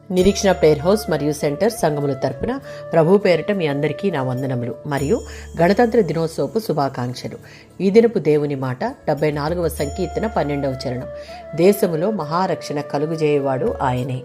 నిరీక్షణ prayer house మరియు centre సంఘముల తరపున ప్రభు పేరిట మీ అందరికీ నా వందనములు మరియు గణతంత్ర దినోత్సవపు శుభాకాంక్షలు. ఈ దినపు దేవుని మాట 74వ సంకీర్తన 12వ చరణం. దేశములో మహారక్షణ కలుగుజేయవాడు ఆయనే.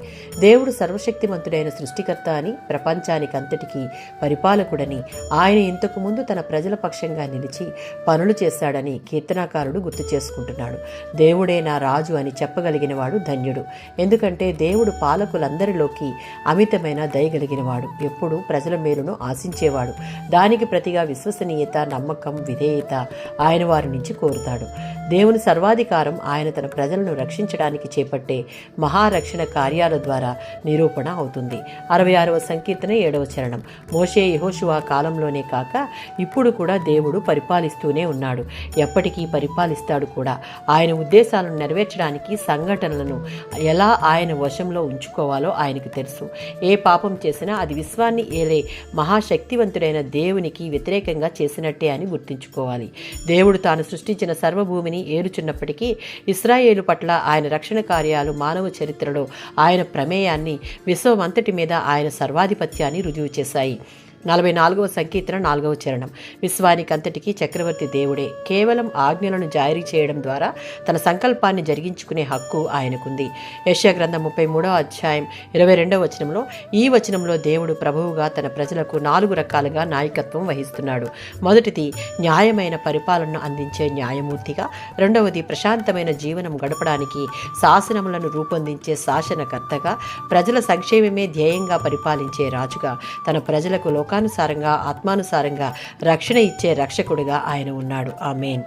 దేవుడు సర్వశక్తిమంతుడైన సృష్టికర్త అని, ప్రపంచానికి అంతటికీ పరిపాలకుడని, ఆయన ఇంతకు ముందు తన ప్రజల పక్షంగా నిలిచి పనులు చేశాడని కీర్తనాకారుడు గుర్తు చేసుకుంటున్నాడు. దేవుడే నా రాజు అని చెప్పగలిగిన వాడు ధన్యుడు. ఎందుకంటే దేవుడు పాలకులందరిలోకి అమితమైన దయగలిగినవాడు. ఎప్పుడు ప్రజల మేలును ఆశించేవాడు. దానికి ప్రతిగా విశ్వసనీయత, నమ్మకం, విధేయత ఆయన వారి నుంచి కోరుతాడు. దేవుని సర్వాధికారం ఆయన తన ప్రజలను రక్షించడానికి చేపట్టే మహారక్షణ కార్యాల ద్వారా నిరూపణ అవుతుంది. 66వ సంకీర్తన 7వ చరణం. మోషే యెహోషువ కాలంలోనే కాక ఇప్పుడు కూడా దేవుడు పరిపాలిస్తూనే ఉన్నాడు. ఎప్పటికీ పరిపాలిస్తాడు కూడా. ఆయన ఉద్దేశాలను నెరవేర్చడానికి సంఘటనలను ఎలా ఆయన వశంలో ఉంచుకోవాలో ఆయనకు తెలుసు. ఏ పాపం చేసినా అది విశ్వాన్ని ఏలే మహాశక్తివంతుడైన దేవునికి వ్యతిరేకంగా చేసినట్టే అని గుర్తుంచుకోవాలి. దేవుడు తాను సృష్టించిన సర్వభూమిని ఏలుచున్నప్పటికీ ఇశ్రాయేలు పట్ల ఆయన రక్షణ కార్యాలు మానవ చరిత్రలో ఆయన ప్రమేయాన్ని, విశ్వమంతటి మీద ఆయన సర్వాధిపత్యాన్ని రుజువు చేశాయి. 44వ సంకీర్తన 4వ చరణం. విశ్వానికంతటికీ చక్రవర్తి దేవుడే. కేవలం ఆజ్ఞలను జారీ చేయడం ద్వారా తన సంకల్పాన్ని జరిగించుకునే హక్కు ఆయనకుంది. యెషయా గ్రంథం 33వ అధ్యాయం 22వ వచనంలో, ఈ వచనంలో దేవుడు ప్రభువుగా తన ప్రజలకు 4 రకాలుగా నాయకత్వం వహిస్తున్నాడు. మొదటిది న్యాయమైన పరిపాలనను అందించే న్యాయమూర్తిగా, రెండవది ప్రశాంతమైన జీవనం గడపడానికి శాసనములను రూపొందించే శాసనకర్తగా, ప్రజల సంక్షేమమే ధ్యేయంగా పరిపాలించే రాజుగా, తన ప్రజలకు లోకానుసారంగా, ఆత్మానుసారంగా రక్షణ ఇచ్చే రక్షకుడిగా ఆయన ఉన్నాడు. ఆమేన్.